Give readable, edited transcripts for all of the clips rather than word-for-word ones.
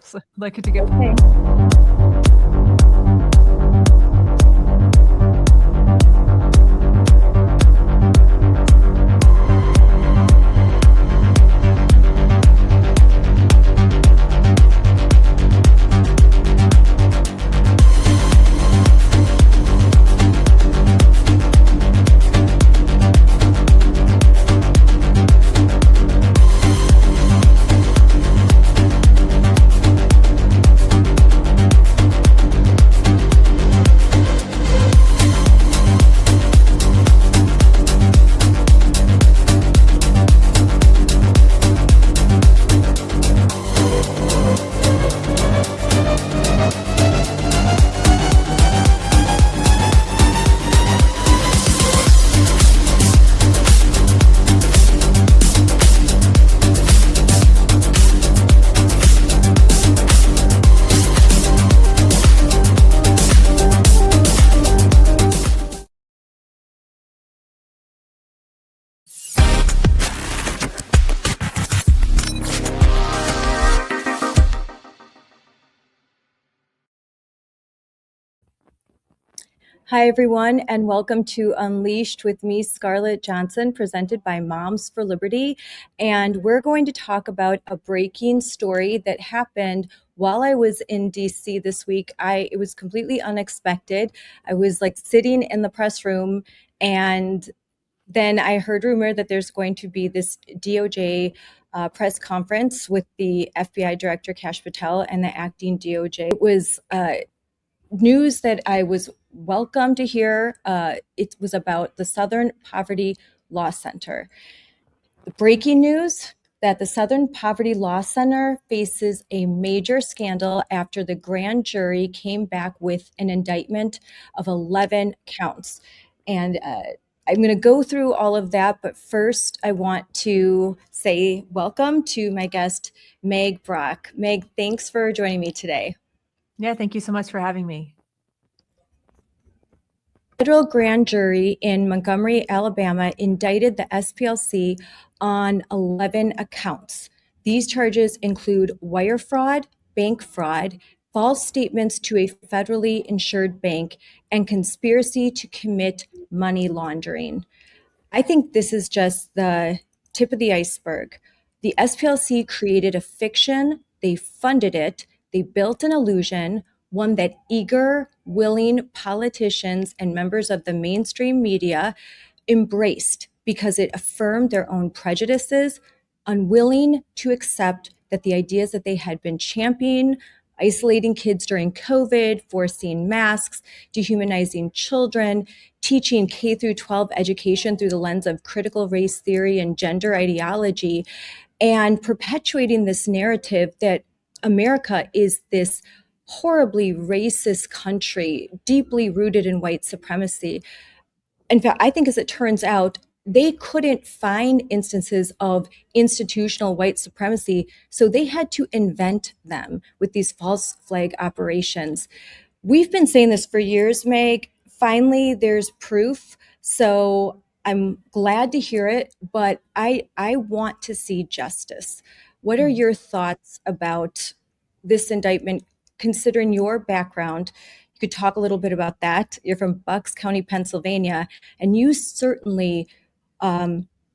So I'd like it to get. Okay. Hi, everyone, and welcome to Unleashed with me, Scarlett Johnson, presented by Moms for Liberty. And we're going to talk about a breaking story that happened while I was in DC this week. It was completely unexpected. I was like sitting in the press room, and then I heard rumor that there's going to be this DOJ press conference with the FBI Director Kash Patel and the acting DOJ. It was news that I was welcome to hear. It was about the Southern Poverty Law Center. The breaking news that the Southern Poverty Law Center faces a major scandal after the grand jury came back with an indictment of 11 counts. And I'm going to go through all of that, but first I want to say welcome to my guest, Meg Brock. Meg, thanks for joining me today. Yeah, thank you so much for having me. Federal grand jury in Montgomery, Alabama, indicted the SPLC on 11 accounts. These charges include wire fraud, bank fraud, false statements to a federally insured bank, and conspiracy to commit money laundering. I think this is just the tip of the iceberg. The SPLC created a fiction, they funded it, they built an illusion, one that eager, willing politicians and members of the mainstream media embraced because it affirmed their own prejudices, unwilling to accept that the ideas that they had been championing, isolating kids during COVID, forcing masks, dehumanizing children, teaching K through 12 education through the lens of critical race theory and gender ideology, and perpetuating this narrative that America is this horribly racist country, deeply rooted in white supremacy. In fact, I think as it turns out, they couldn't find instances of institutional white supremacy, so they had to invent them with these false flag operations. We've been saying this for years, Meg. Finally, there's proof. So I'm glad to hear it, but I want to see justice. What are your thoughts about this indictment, considering your background? You could talk a little bit about that. You're from Bucks County, Pennsylvania, and you certainly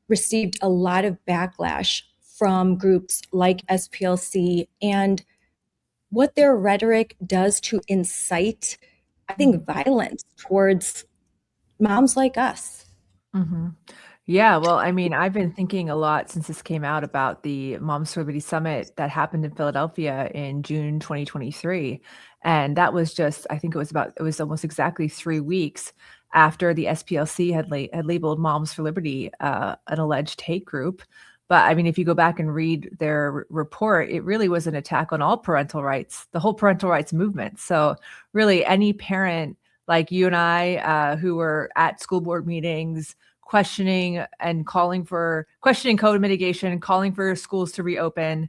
received a lot of backlash from groups like SPLC and what their rhetoric does to incite, I think, violence towards moms like us. Mm-hmm. Yeah, well, I mean, I've been thinking a lot since this came out about the Moms for Liberty Summit that happened in Philadelphia in June 2023. And that was just, I think it was almost exactly 3 weeks after the SPLC had labeled Moms for Liberty an alleged hate group. But I mean, if you go back and read their report, it really was an attack on all parental rights, the whole parental rights movement. So really any parent like you and I who were at school board meetings, questioning COVID mitigation, calling for schools to reopen,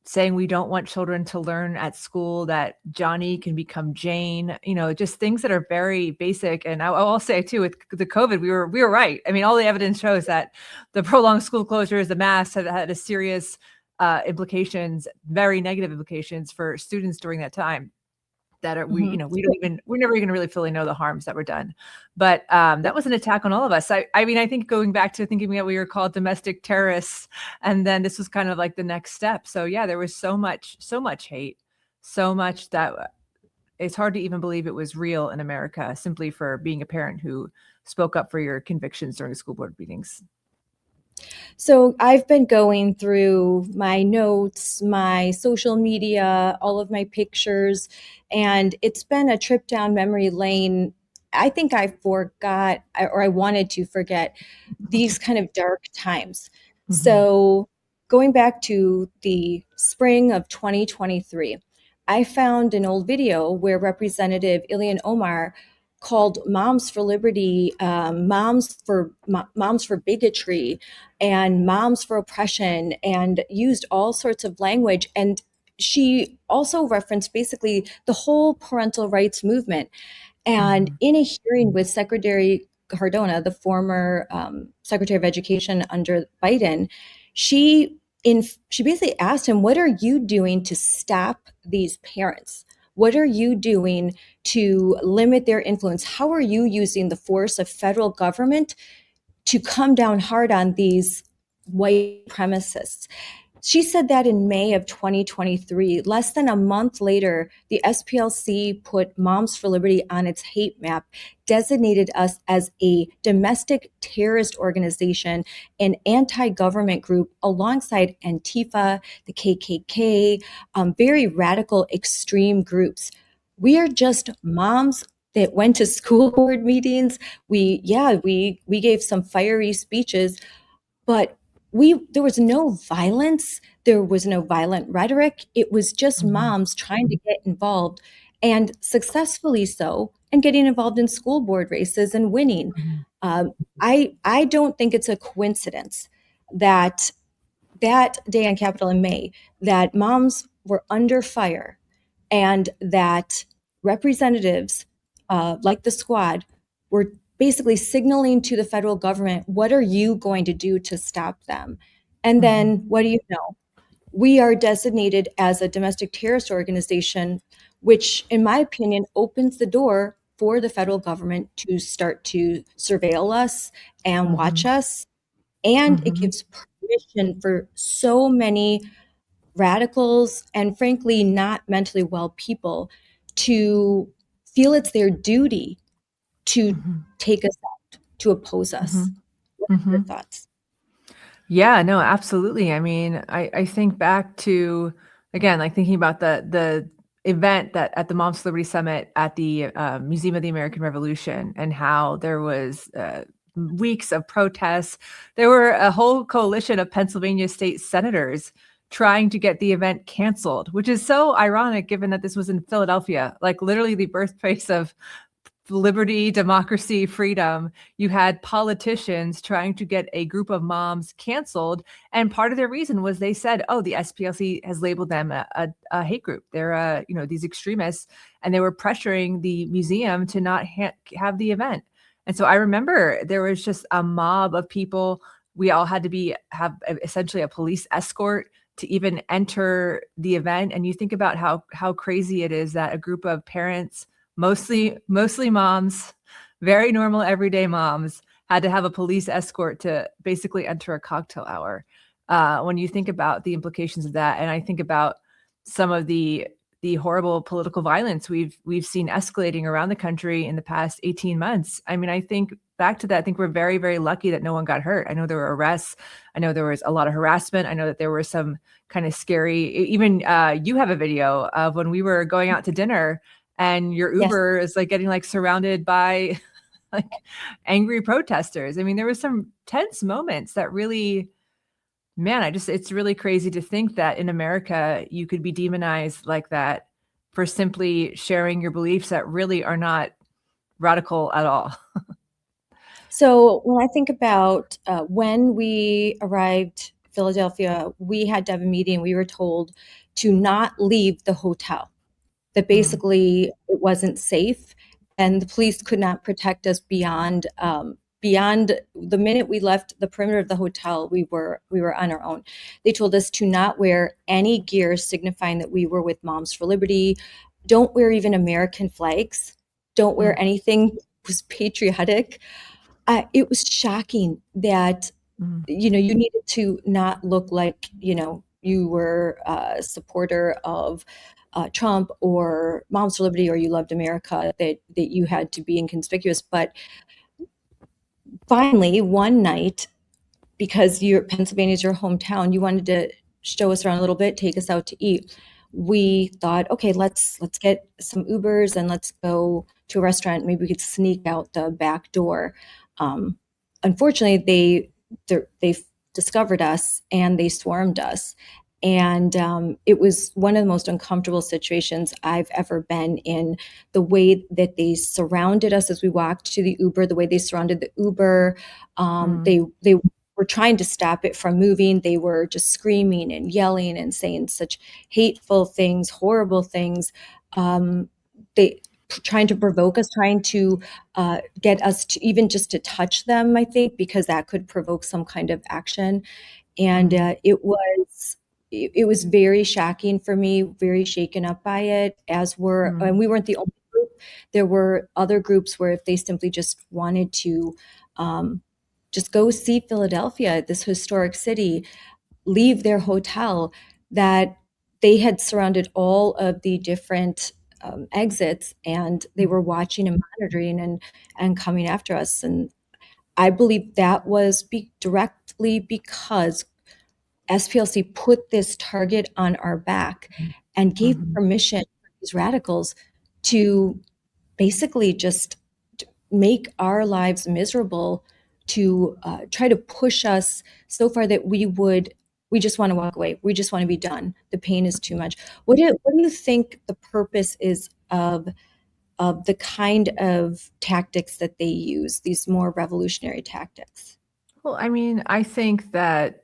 saying we don't want children to learn at school that Johnny can become Jane, just things that are very basic. And I'll say too, with the COVID, we were right. I mean, all the evidence shows that the prolonged school closures, the masks have had a serious implications, very negative implications for students during that time that are, we, Mhm. you know, we're never even really fully know the harms that were done. But that was an attack on all of us. I mean, I think going back to thinking that we were called domestic terrorists, and then this was kind of like the next step. So yeah, there was so much hate, so much that it's hard to even believe it was real in America simply for being a parent who spoke up for your convictions during school board meetings. So I've been going through my notes, my social media, all of my pictures, and it's been a trip down memory lane. I think I forgot, or I wanted to forget these kind of dark times. Mhm. So going back to the spring of 2023, I found an old video where Representative Ilhan Omar called Moms for Liberty, moms for bigotry, and moms for oppression, and used all sorts of language. And she also referenced basically the whole parental rights movement. And Mhm. in a hearing with Secretary Cardona, the former Secretary of Education under Biden, she she basically asked him, "What are you doing to stop these parents? What are you doing to limit their influence? How are you using the force of federal government to come down hard on these white supremacists?" She said that in May of 2023. Less than a month later, the SPLC put Moms for Liberty on its hate map, designated us as a domestic terrorist organization, an anti government group alongside Antifa, the KKK, very radical, extreme groups. We are just moms that went to school board meetings. We gave some fiery speeches, but there was no violence, there was no violent rhetoric. It was just Mhm. moms trying to get involved, and successfully so, and getting involved in school board races and winning. Mhm. I don't think it's a coincidence that that day on Capitol in May, that moms were under fire, and that representatives like the squad were basically signaling to the federal government, what are you going to do to stop them? And Mhm. then what do you know? We are designated as a domestic terrorist organization, which, in my opinion, opens the door for the federal government to start to surveil us and watch Mhm. us. And it Mhm. gives permission for so many radicals and, frankly, not mentally well people to feel it's their duty to Mhm. take us out, to oppose us. Mhm. What are your Mhm. thoughts? Yeah, no, absolutely. I mean, I think back to, again, like thinking about the event that at the Moms for Liberty Summit at the Museum of the American Revolution, and how there was weeks of protests. There were a whole coalition of Pennsylvania state senators trying to get the event canceled, which is so ironic given that this was in Philadelphia, like literally the birthplace of liberty, democracy, freedom. You had politicians trying to get a group of moms canceled. And part of their reason was they said, oh, the SPLC has labeled them a hate group. They're, these extremists. And they were pressuring the museum to not have the event. And so I remember there was just a mob of people. We all had to have essentially a police escort to even enter the event. And you think about how crazy it is that a group of parents, mostly moms, very normal everyday moms, had to have a police escort to basically enter a cocktail hour. When you think about the implications of that, and I think about some of the horrible political violence we've seen escalating around the country in the past 18 months. I mean, I think back to that, I think we're very, very lucky that no one got hurt. I know there were arrests. I know there was a lot of harassment. I know that there were some kind of scary, even you have a video of when we were going out to dinner and your Yes. Uber is like getting like surrounded by like angry protesters. I mean, there was some tense moments that really, man, it's really crazy to think that in America you could be demonized like that for simply sharing your beliefs that really are not radical at all. So when I think about when we arrived Philadelphia, we had to have a meeting. We were told to not leave the hotel, that basically it wasn't safe, and the police could not protect us beyond the minute we left the perimeter of the hotel, we were on our own. They told us to not wear any gear signifying that we were with Moms for Liberty. Don't wear even American flags. Don't wear Mm, anything that was patriotic. It was shocking that mm, you needed to not look like you were a supporter of Trump or Moms for Liberty, or you loved America, that you had to be inconspicuous. But finally, one night, because Pennsylvania is your hometown, you wanted to show us around a little bit, take us out to eat. We thought, okay, let's get some Ubers and let's go to a restaurant. Maybe we could sneak out the back door. Um, Unfortunately, they discovered us and they swarmed us. And it was one of the most uncomfortable situations I've ever been in. The way that they surrounded us as we walked to the Uber, the way they surrounded the Uber, mm, they were trying to stop it from moving. They were just screaming and yelling and saying such hateful things, horrible things. They trying to provoke us, trying to get us to even just to touch them, I think, because that could provoke some kind of action. And mm, it was very shocking for me, very shaken up by it, and mm, we weren't the only group. There were other groups where if they simply just wanted to um, just go see Philadelphia, this historic city, leave their hotel, that they had surrounded all of the different exits, and they mm. were watching and monitoring and coming after us. And I believe that was directly because SPLC put this target on our back and gave Mhm. permission for these radicals to basically just make our lives miserable, to try to push us so far that we just want to walk away. We just want to be done. The pain is too much. What do you think the purpose is of the kind of tactics that they use, these more revolutionary tactics? Well, I mean, I think that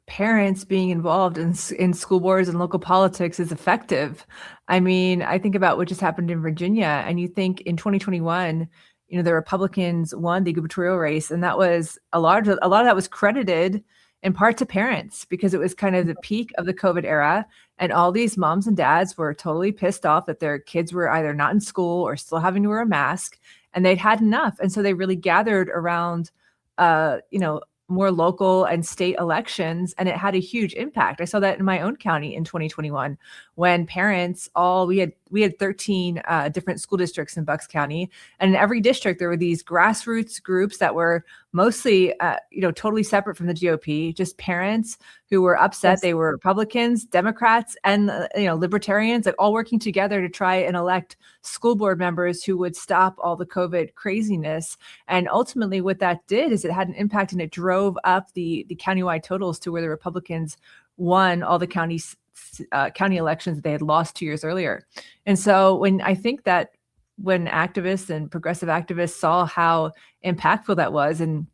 parents being involved in school boards and local politics is effective. I mean, I think about what just happened in Virginia, and you think in 2021, the Republicans won the gubernatorial race, and that was a lot of that was credited in part to parents because it was kind of the peak of the COVID era, and all these moms and dads were totally pissed off that their kids were either not in school or still having to wear a mask, and they'd had enough, and so they really gathered around more local and state elections, and it had a huge impact. I saw that in my own county in 2021 when parents all we had 13 different school districts in Bucks County, and in every district there were these grassroots groups that were mostly totally separate from the GOP, just parents who were upset. Yes. They were Republicans, Democrats, and libertarians, like all working together to try and elect school board members who would stop all the COVID craziness. And ultimately, what that did is it had an impact, and it drove up the countywide totals to where the Republicans won all the county elections that they had lost 2 years earlier. And so when activists and progressive activists saw how impactful that was, and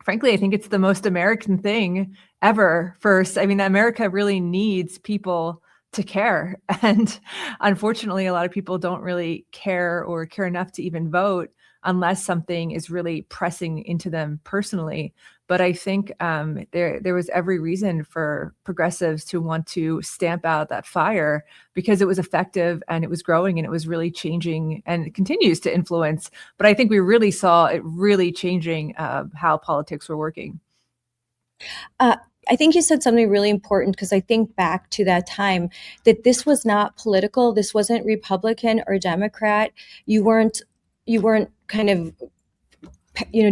frankly, I think it's the most American thing ever. First, I mean, America really needs people to care. And unfortunately, a lot of people don't really care or care enough to even vote unless something is really pressing into them personally. But I think there was every reason for progressives to want to stamp out that fire because it was effective and it was growing and it was really changing, and it continues to influence. But I think we really saw it really changing how politics were working. Uh, I think you said something really important, because I think back to that time that this was not political. This wasn't Republican or Democrat. You weren't kind of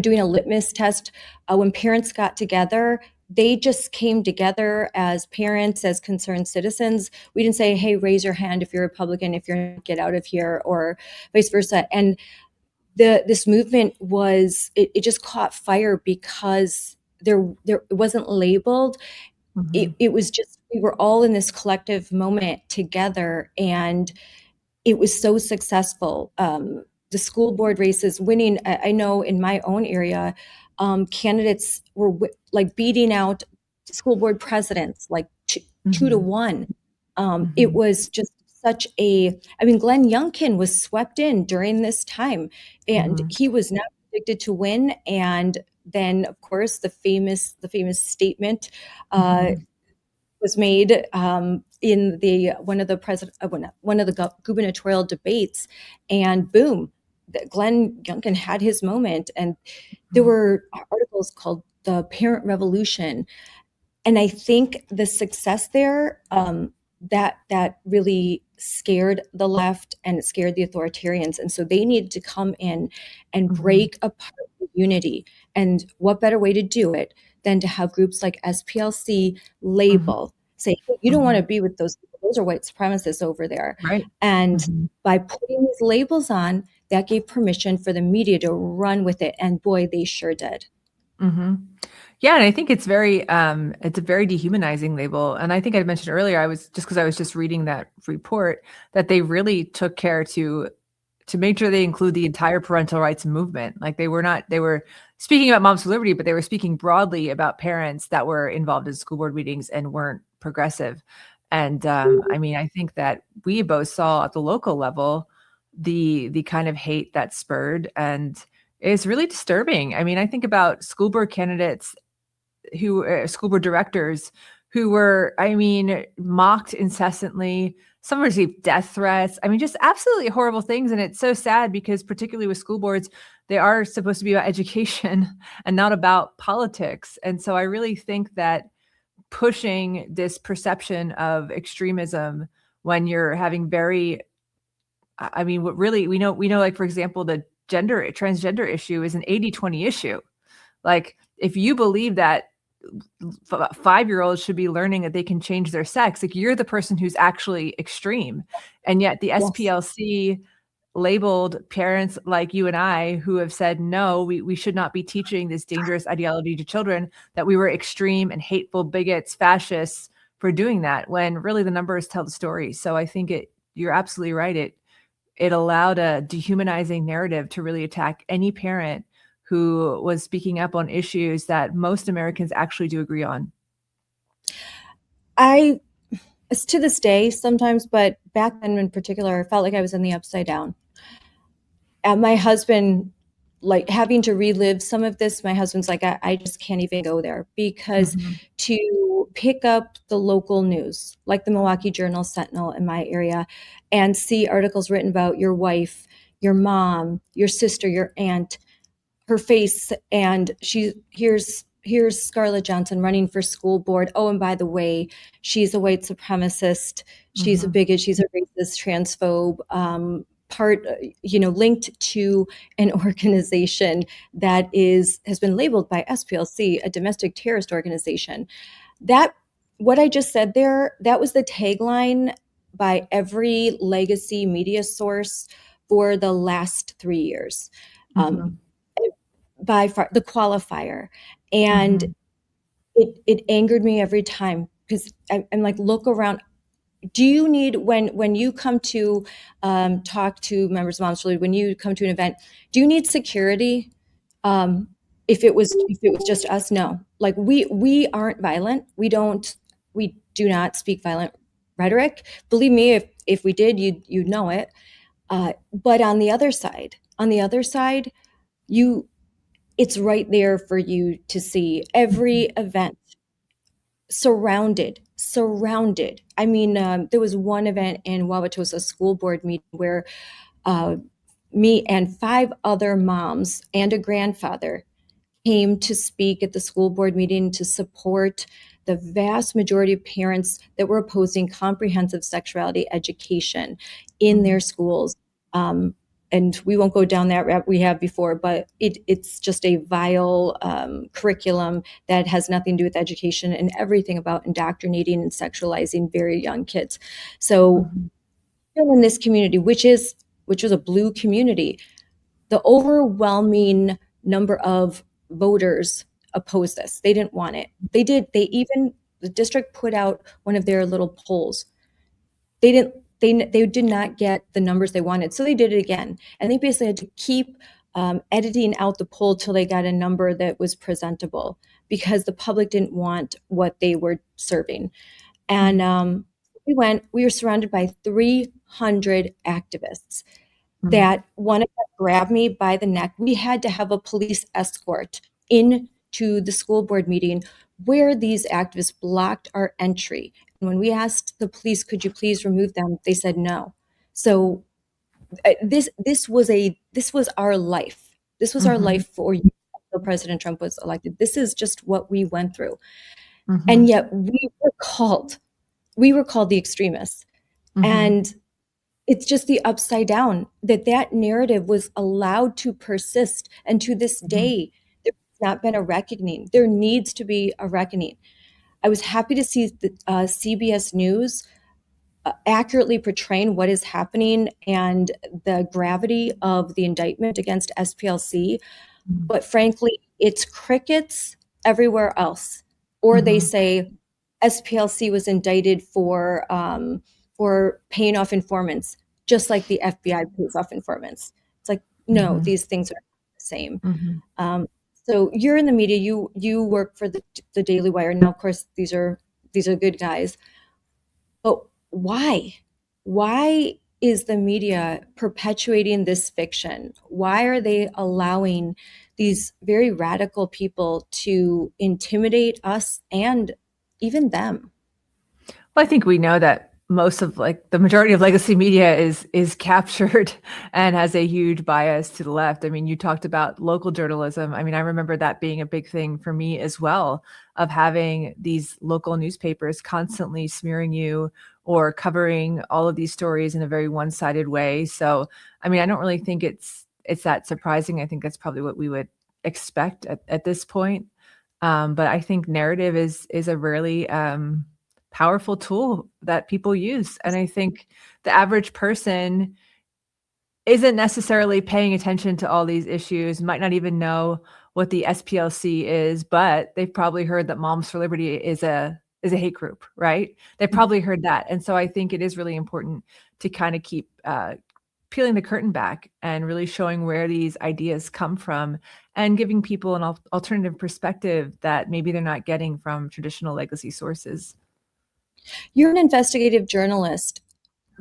doing a litmus test. When parents got together, they just came together as parents, as concerned citizens. We didn't say, "Hey, raise your hand if you're Republican, if you're get out of here," or vice versa. And this movement it just caught fire because it wasn't labeled. Mhm. It was just, we were all in this collective moment together, and it was so successful. The school board races winning, I know in my own area, candidates were like beating out school board presidents, like two to Mhm. one. It Mhm. was just such I mean, Glenn Youngkin was swept in during this time, and Mhm. he was not predicted to win, and then of course the famous statement Mhm. was made in the one of the gubernatorial debates, and boom, Glenn Youngkin had his moment, and there Mhm. were articles called "The Parent Revolution," and I think the success there, that really scared the left and it scared the authoritarians, and so they needed to come in and Mhm. break apart the unity. And what better way to do it than to have groups like SPLC Mhm. label, say, "Hey, you don't want to Mhm. be with those people; those are white supremacists over there." Right. And Mhm. by putting these labels on, that gave permission for the media to run with it, and boy, they sure did. Mhm. Yeah, and I think it's a very dehumanizing label, and I think I mentioned earlier, I was just reading that report, that they really took care to make sure they include the entire parental rights movement. Like, they were speaking about Moms for Liberty, but they were speaking broadly about parents that were involved in school board meetings and weren't progressive. And, I mean, I think that we both saw at the local level the kind of hate that spurred, and it's really disturbing. I mean, I think about school board candidates school board directors who were, I mean, mocked incessantly. Some received death threats. I mean, just absolutely horrible things. And it's so sad because, particularly with school boards, they are supposed to be about education and not about politics. And so I really think that pushing this perception of extremism when you're having I mean, what really we know, like, for example, the transgender issue is an 80-20 issue. Like, if you believe that 5-year-olds should be learning that they can change their sex, like, you're the person who's actually extreme. And yet the Yes. SPLC labeled parents like you and I who have said, no, we should not be teaching this dangerous ideology to children, that we were extreme and hateful bigots, fascists for doing that, when really the numbers tell the story. So I think you're absolutely right. It allowed a dehumanizing narrative to really attack any parent who was speaking up on issues that most Americans actually do agree on. I It's to this day sometimes, but back then in particular, I felt like I was in the upside down. And my husband, like, having to relive some of this, my husband's like, I just can't even go there, because Mhm, to pick up the local news, like the Milwaukee Journal Sentinel in my area, and see articles written about your wife, your mom, your sister, your aunt, her face, and here's Scarlett Johnson running for school board. Oh, and by the way, she's a white supremacist, she's a mhm, bigot, she's a racist, transphobe, part linked to an organization that is has been labeled by SPLC a domestic terrorist organization. That What I just said there, that was the tagline by every legacy media source for the last 3 years. Um, mhm, by far the qualifier, and mhm, it angered me every time, because I'm like, look around. Do you need, when you come to talk to members of Moms for Lead, when you come to an event, do you need security? um, if it was just us, no. Like, we aren't violent. We do not speak violent rhetoric. Believe me, if we did, you'd know it. But on the other side, you it's right there for you to see. Every mhm, event, surrounded. I mean, there was one event in Wauwatosa school board meeting where uh, me and 5 other moms and a grandfather came to speak at the school board meeting to support the vast majority of parents that were opposing comprehensive sexuality education in their mhm, schools. Um, and we won't go down that route we have before, but it's just a vile curriculum that has nothing to do with education and everything about indoctrinating and sexualizing very young kids. So mhm, in this community, which was a blue community, the overwhelming number of voters opposed this. They didn't want it. The district put out one of their little polls. They did not get the numbers they wanted, so they did it again, and they basically had to keep editing out the poll till they got a number that was presentable, because the public didn't want what they were serving. And mhm, we were surrounded by 300 activists. Mm, that one of them grabbed me by the neck. We had to have a police escort into the school board meeting where these activists blocked our entry. And when we asked the police, could you please remove them? They said no. So this was our life. This was our mhm, life for years until President Trump was elected. This is just what we went through. And mhm, yet we were called the extremists. mhm, And it's just the upside down that that narrative was allowed to persist. And to this mhm. day, there's not been a reckoning. There needs to be a reckoning. I was happy to see the CBS News accurately portraying what is happening and the gravity of the indictment against SPLC. Mhm, But frankly, it's crickets everywhere else. Or they mhm, say SPLC was indicted for paying off informants, just like the FBI pays off informants. It's like, no, mhm, these things are the same. mhm. Um, so you're in the media. You work for the Daily Wire. Now, of course, these are good guys. But why? Why is the media perpetuating this fiction? Why are they allowing these very radical people to intimidate us and even them? Well, I think we know that most of like the majority of legacy media is captured and has a huge bias to the left. I mean, you talked about local journalism. I mean, I remember that being a big thing for me as well, of having these local newspapers constantly smearing you or covering all of these stories in a very one-sided way. So, I mean, I don't really think it's that surprising. I think that's probably what we would expect at this point. But I think narrative is a really powerful tool that people use. And I think the average person isn't necessarily paying attention to all these issues, might not even know what the SPLC is, but they've probably heard that Moms for Liberty is a hate group, right? They've probably heard that. And so I think it is really important to kind of keep peeling the curtain back and really showing where these ideas come from and giving people an alternative perspective that maybe they're not getting from traditional legacy sources. You're an investigative journalist.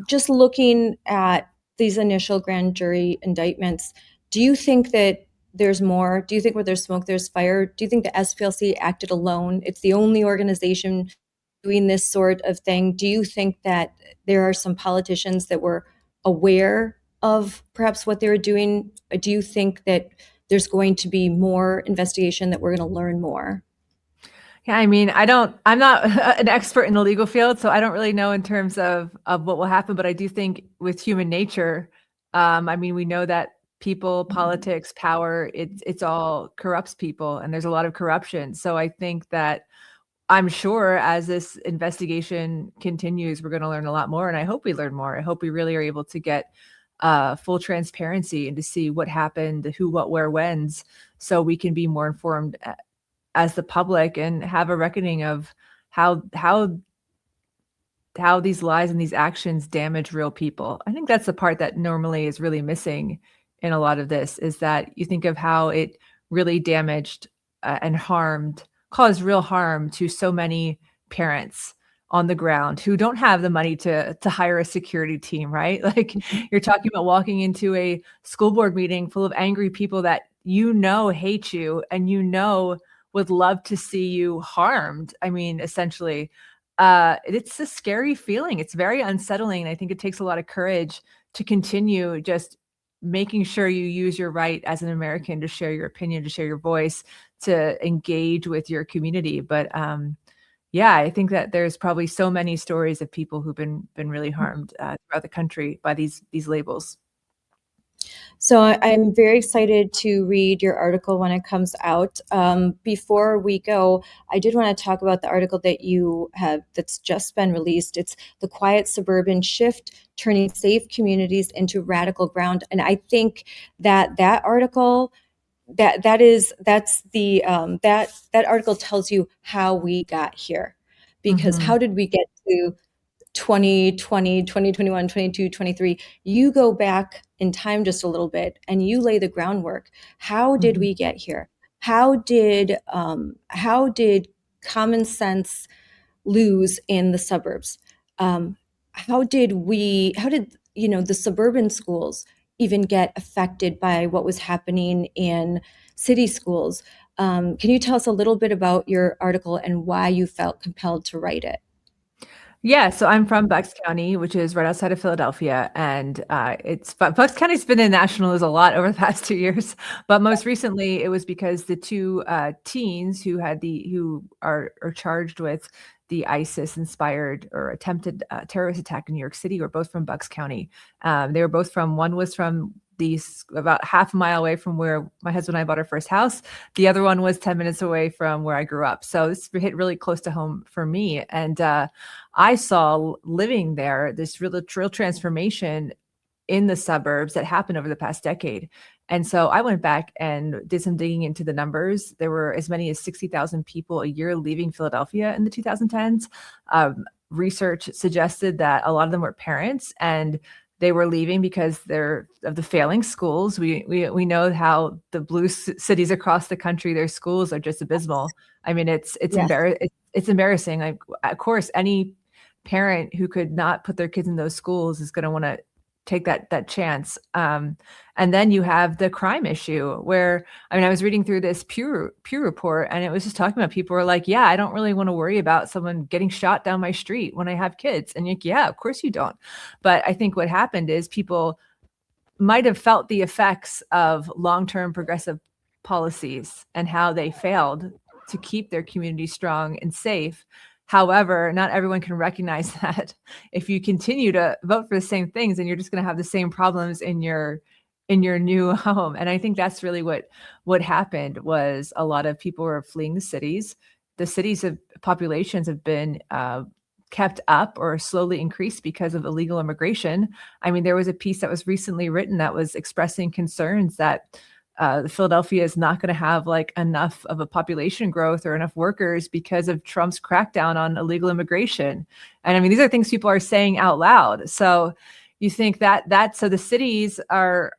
Just looking at these initial grand jury indictments, do you think that there's more? Do you think where there's smoke, there's fire? Do you think the SPLC acted alone? It's the only organization doing this sort of thing. Do you think that there are some politicians that were aware of perhaps what they were doing? Do you think that there's going to be more investigation, that we're going to learn more? Yeah, I mean, I'm not an expert in the legal field, so I don't really know in terms of what will happen, but I do think with human nature, I mean, we know that people, politics, power, it's all corrupts people and there's a lot of corruption. So I think that I'm sure as this investigation continues, we're going to learn a lot more, and I hope we learn more. I hope we really are able to get full transparency and to see what happened, who, what, where, whens, so we can be more informed as the public and have a reckoning of how how how these lies and these actions damage real people. I think that's the part that normally is really missing in a lot of this, is that you think of how it really damaged and harmed, caused real harm to so many parents on the ground who don't have the money to hire a security team, right? Like you're talking about walking into a school board meeting full of angry people that hate you and would love to see you harmed. I mean, essentially, it's a scary feeling. It's very unsettling. And I think it takes a lot of courage to continue just making sure you use your right as an American to share your opinion, to share your voice, to engage with your community. But yeah, I think that there's probably so many stories of people who've been really harmed throughout the country by these labels. So I'm very excited to read your article when it comes out. Before we go, I did want to talk about the article that you have that's just been released. It's The Quiet Suburban Shift, Turning Safe Communities into Radical Ground. And I think that that article that's the that article tells you how we got here, because Hmm. how did we get to 2020, 2021, 22, 23? You go back in time just a little bit and you lay the groundwork. How did Hmm. we get here? How did common sense lose in the suburbs? How did the suburban schools even get affected by what was happening in city schools. Can you tell us a little bit about your article and why you felt compelled to write it? Yeah, so I'm from Bucks County, which is right outside of Philadelphia, and Bucks County's been in national news a lot over the past 2 years. But most recently, it was because the two teens who are charged with the ISIS-inspired or attempted terrorist attack in New York City were both from Bucks County. They were both from one was from these about half a mile away from where my husband and I bought our first house. The other one was 10 minutes away from where I grew up. So this hit really close to home for me, and I saw living there this real transformation in the suburbs that happened over the past decade. And so I went back and did some digging into the numbers. There were as many as 60,000 people a year leaving Philadelphia in the 2010s. Research suggested that a lot of them were parents, and they were leaving because they're of the failing schools. We know how the blue cities across the country, their schools are just abysmal. I mean, it's Yes. it's embarrassing. Like, of course, any parent who could not put their kids in those schools is going to want to take that chance. And then you have the crime issue where, I mean, I was reading through this Pew report, and it was just talking about people were like, yeah, I don't really want to worry about someone getting shot down my street when I have kids. And you're like, yeah, of course you don't. But I think what happened is people might have felt the effects of long-term progressive policies and how they failed to keep their community strong and safe. However, not everyone can recognize that if you continue to vote for the same things, then you're just going to have the same problems in your new home. And I think that's really what happened was a lot of people were fleeing the cities. The cities of populations have been kept up or slowly increased because of illegal immigration. I mean, there was a piece that was recently written that was expressing concerns that Philadelphia is not going to have like enough of a population growth or enough workers because of Trump's crackdown on illegal immigration. And I mean, these are things people are saying out loud. So you think so the cities are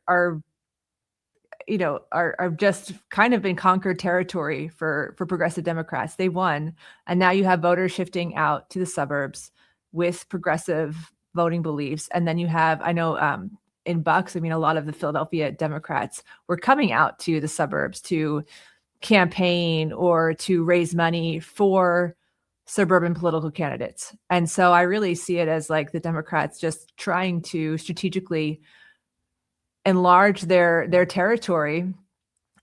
just kind of in conquered territory for progressive Democrats. They won, and now you have voters shifting out to the suburbs with progressive voting beliefs. And then you have, I know, in Bucks, I mean, a lot of the Philadelphia Democrats were coming out to the suburbs to campaign or to raise money for suburban political candidates. And so I really see it as like the Democrats just trying to strategically enlarge their territory.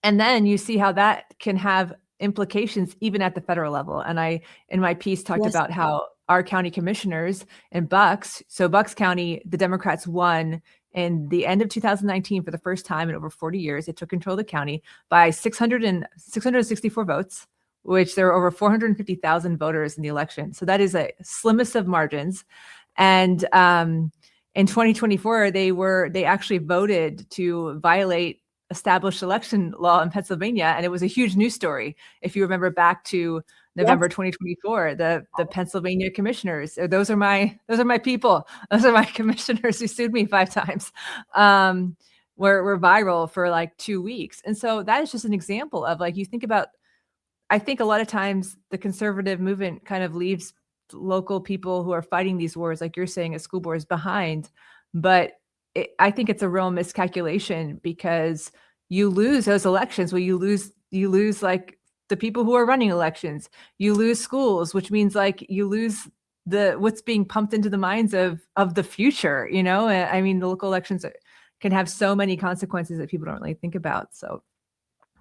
And then you see how that can have implications even at the federal level. And I, in my piece, talked Yes. about how our county commissioners in Bucks, so Bucks County, the Democrats won in the end of 2019 for the first time in over 40 years. They took control of the county by 664 votes, which there were over 450,000 voters in the election. So that is a slimmest of margins. And in 2024, they actually voted to violate established election law in Pennsylvania, and it was a huge news story. If you remember back to November Yes. 2024, the Pennsylvania commissioners, those are my people, those are my commissioners who sued me 5 times, were viral for like 2 weeks. And so that is just an example of, like, you think about, I think a lot of times the conservative movement kind of leaves local people who are fighting these wars, like you're saying, at school boards behind. But I think it's a real miscalculation because you lose those elections. Well, you lose like the people who are running elections. You lose schools, which means like you lose what's being pumped into the minds of the future. I mean, the local elections can have so many consequences that people don't really think about. So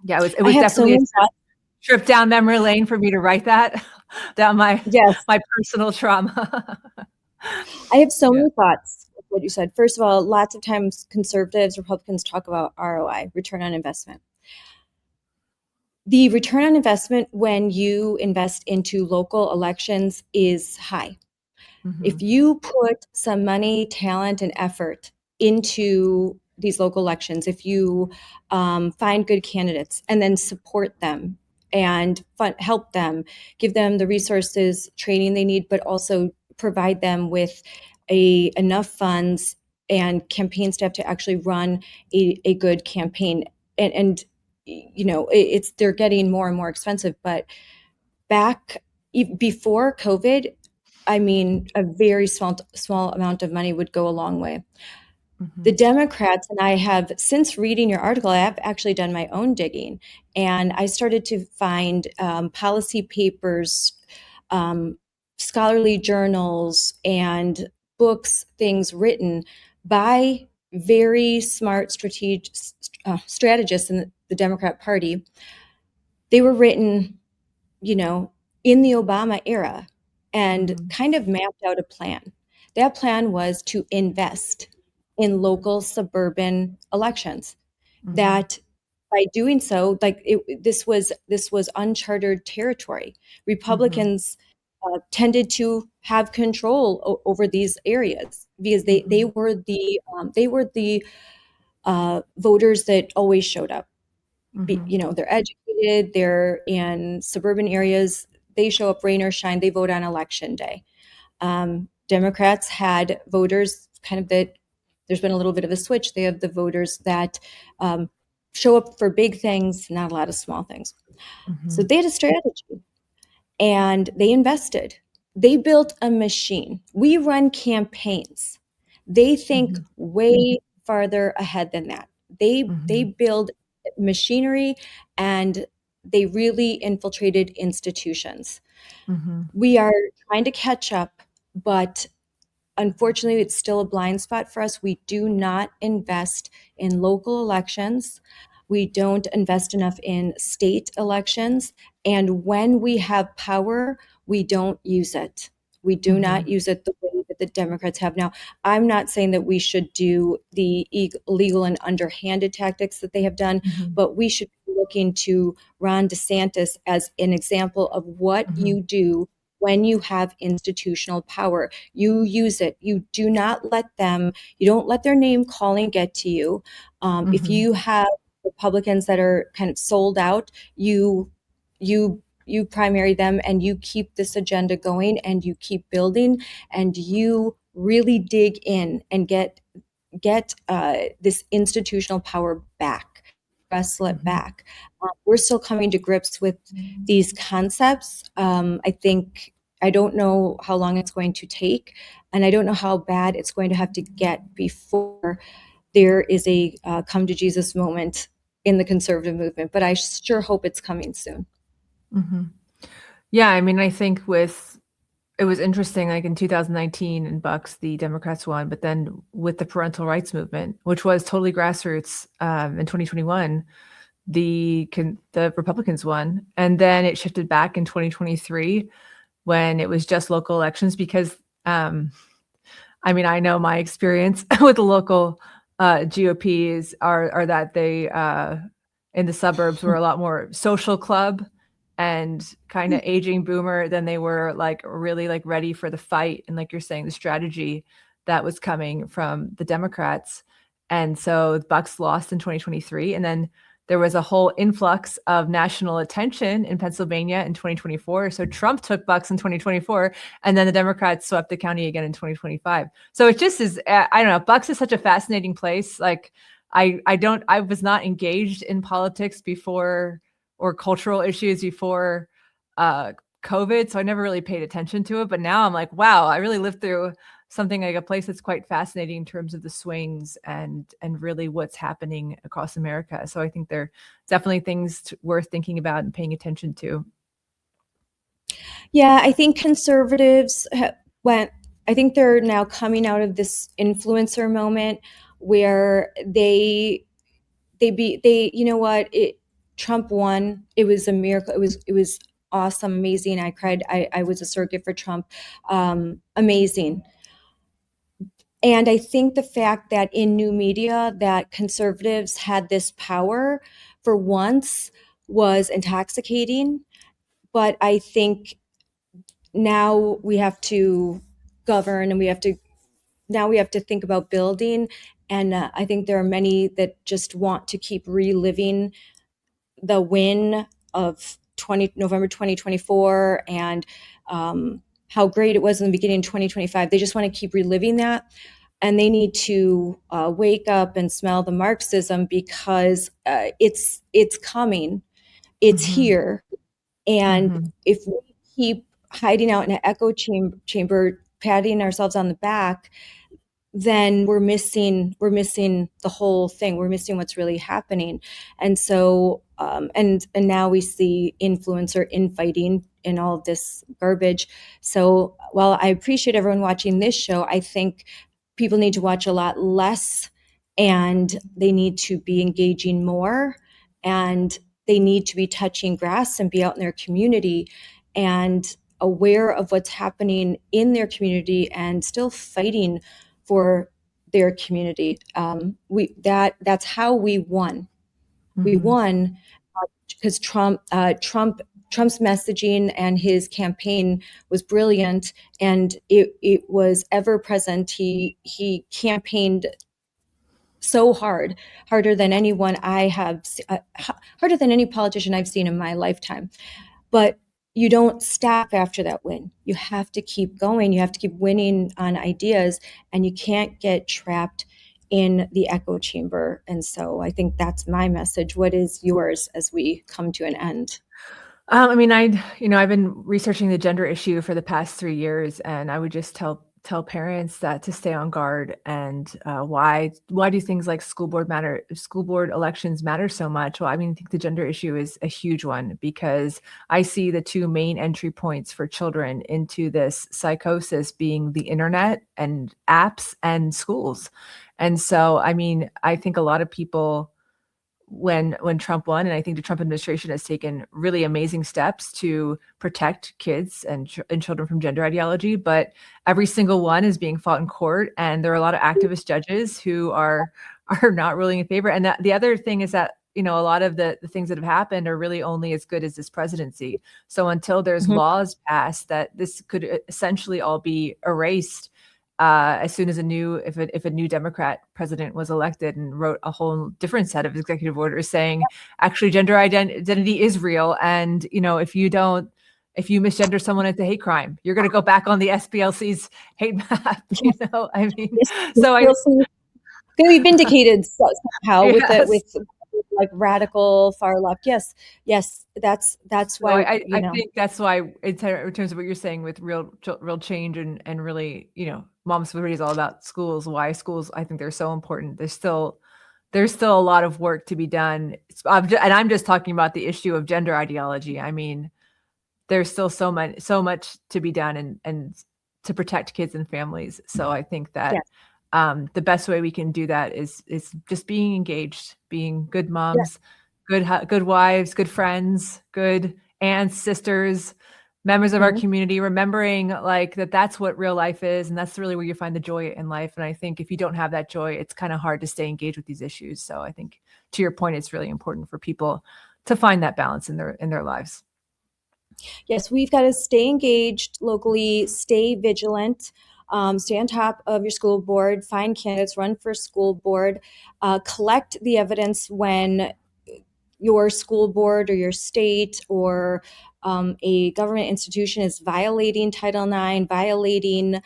yeah, it I was have so definitely a many thoughts. trip down memory lane for me to write that down my Yes. personal trauma. I have so Yeah. many thoughts with what you said. First of all, lots of times conservatives, Republicans talk about ROI, return on investment. The return on investment when you invest into local elections is high. If Mhm. you put some money, talent, and effort into these local elections, if you find good candidates and then support them and help them, give them the resources, training they need, but also provide them with enough funds and campaign staff to actually run a good campaign. And it's they're getting more and more expensive, but back before COVID, I mean, a very small amount of money would go a long way. The Mhm. Democrats, and I have, since reading your article, I have actually done my own digging, and I started to find policy papers, um, scholarly journals, and books, things written by very smart strategists in the Democrat Party. They were written, you know, in the Obama era, and Mhm. kind of mapped out a plan. That plan was to invest in local suburban elections. Mhm. That by doing so, like this was uncharted territory. Mhm. Republicans tended to have control over these areas because they Mhm. were the voters that always showed up. Mhm. They're educated, they're in suburban areas, they show up rain or shine, they vote on election day. Democrats had voters kind of that, there's been a little bit of a switch. They have the voters that um, show up for big things, not a lot of small things. So Mhm. they had a strategy and they invested. They built a machine. We run campaigns. They think Mhm. way farther ahead than that. They Mhm. build machinery, and they really infiltrated institutions. Mhm. We are trying to catch up, but unfortunately, it's still a blind spot for us. We do not invest in local elections. We don't invest enough in state elections. And when we have power, we don't use it. We do not Mhm. use it the way that the Democrats have now. I'm not saying that we should do the illegal and underhanded tactics that they have done, Mhm. but we should be looking to Ron DeSantis as an example of what Mhm. you do when you have institutional power. You use it. You do not let them, you don't let their name calling get to you. If Mhm. you have Republicans that are kind of sold out, you primary them, and you keep this agenda going, and you keep building, and you really dig in and get this institutional power back, wrestle it Mhm. back. We're still coming to grips with these concepts. I don't know how long it's going to take, and I don't know how bad it's going to have to get before there is a come to Jesus moment in the conservative movement. But I sure hope it's coming soon. Mhm. Yeah, I mean, I think with it was interesting, like in 2019 in Bucks, the Democrats won, but then with the parental rights movement, which was totally grassroots, in 2021, the Republicans won, and then it shifted back in 2023 when it was just local elections because, um, I mean, I know my experience with the local GOPs are that they in the suburbs were a lot more social club and kind of aging boomer than they were like really like ready for the fight and like you're saying the strategy that was coming from the Democrats. And so Bucks lost in 2023, and then there was a whole influx of national attention in Pennsylvania in 2024. So Trump took Bucks in 2024, and then the Democrats swept the county again in 2025. So it just is, I don't know, Bucks is such a fascinating place. Like I was not engaged in politics before or cultural issues before uh COVID, so I never really paid attention to it. But now I'm like, wow, I really lived through something like a place that's quite fascinating in terms of the swings and really what's happening across America. So I think they're definitely things worth thinking about and paying attention to. Yeah, I think conservatives went, I think they're now coming out of this influencer moment where you know what, Trump won. It was a miracle. It was awesome, amazing. I cried. I was a surrogate for Trump. Amazing. And I think the fact that in new media that conservatives had this power for once was intoxicating. But I think now we have to govern, and we have to think about building. And I think there are many that just want to keep reliving the win of November 2024, and how great it was in the beginning of 2025. They just want to keep reliving that. And they need to wake up and smell the Marxism, because it's coming, it's Mhm. here. And Mhm. if we keep hiding out in an echo chamber, patting ourselves on the back, then we're missing the whole thing. We're missing what's really happening. And so and now we see influencer infighting and all of this garbage. So while I appreciate everyone watching this show, I think people need to watch a lot less, and they need to be engaging more, and they need to be touching grass and be out in their community and aware of what's happening in their community and still fighting for their community. That's how we won. We Mhm. won because Trump's messaging and his campaign was brilliant, and it was ever present. He campaigned so hard, harder than anyone harder than any politician I've seen in my lifetime. But you don't stop after that win. You have to keep going. You have to keep winning on ideas, and you can't get trapped in the echo chamber. And so I think that's my message. What is yours as we come to an end? I mean, I've been researching the gender issue for the past 3 years, and I would just tell parents that to stay on guard and, why do things like school board elections matter so much? Well, I mean, I think the gender issue is a huge one because I see the 2 main entry points for children into this psychosis being the internet and apps and schools. And so, I mean, I think a lot of people when Trump won, and I think the Trump administration has taken really amazing steps to protect kids and children from gender ideology, but every single one is being fought in court, and there are a lot of activist judges who are not ruling in favor. And the other thing is that a lot of the things that have happened are really only as good as this presidency. So until there's Mhm. laws passed that this could essentially all be erased as soon as if a new Democrat president was elected and wrote a whole different set of executive orders saying, actually, gender identity is real, and if you misgender someone, it's a hate crime. You're going to go back on the SPLC's hate map. I mean, This so I feels going to be vindicated somehow yes. with like radical far left. Yes, yes, that's So why I think that's why in terms of what you're saying with real change and really, Mom Sorority is all about schools. Why schools, I think they're so important. There's still a lot of work to be done. And I'm just talking about the issue of gender ideology. I mean, there's still so much to be done and to protect kids and families. So I think that yes, the best way we can do that is just being engaged, being good yes. moms, good wives, good friends, good aunts, sisters, members of our Mhm. community, remembering like that's what real life is, and that's really where you find the joy in life. And I think if you don't have that joy, it's kind of hard to stay engaged with these issues. So I think to your point, it's really important for people to find that balance in their lives. Yes, we've got to stay engaged locally, stay vigilant, stay on top of your school board, find candidates, run for school board, collect the evidence when your school board or your state or a government institution is violating Title IX, violating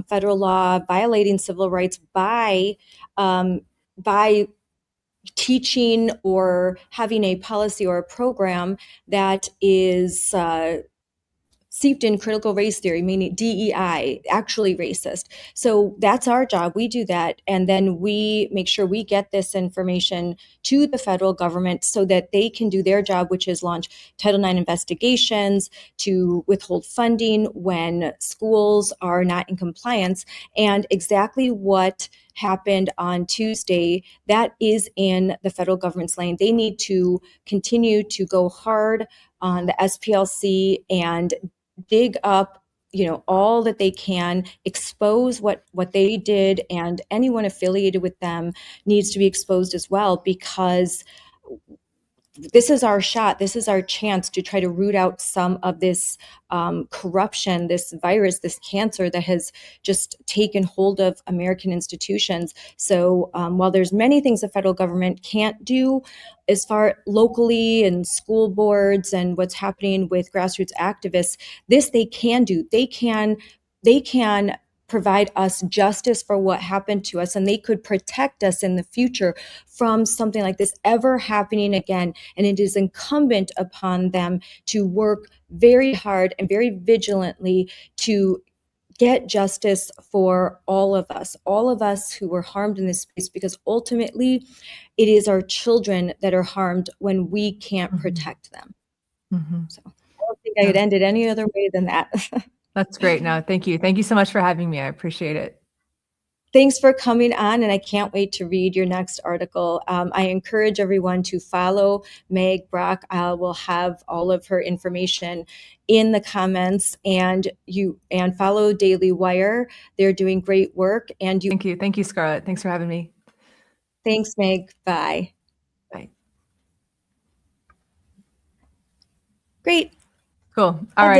federal law, violating civil rights by teaching or having a policy or a program that is seeped in critical race theory, meaning DEI, actually racist. So that's our job. We do that. And then we make sure we get this information to the federal government so that they can do their job, which is launch Title IX investigations, to withhold funding when schools are not in compliance. And exactly what happened on Tuesday, that is in the federal government's lane. They need to continue to go hard on the SPLC and dig up all that they can, expose what they did, and anyone affiliated with them needs to be exposed as well, because this is our shot. This is our chance to try to root out some of this corruption, this virus, this cancer that has just taken hold of American institutions. So while there's many things the federal government can't do as far locally and school boards and what's happening with grassroots activists, this they can do. They can provide us justice for what happened to us, and they could protect us in the future from something like this ever happening again. And it is incumbent upon them to work very hard and very vigilantly to get justice for all of us who were harmed in this space, because ultimately it is our children that are harmed when we can't protect them. So I don't think I could end it any other way than that. That's great. No, thank you. Thank you so much for having me. I appreciate it. Thanks for coming on, and I can't wait to read your next article. I encourage everyone to follow Meg Brock. We'll have all of her information in the comments, and follow Daily Wire. They're doing great work. And Thank you. Thank you, Scarlett. Thanks for having me. Thanks, Meg. Bye. Bye. Great. Cool. All right.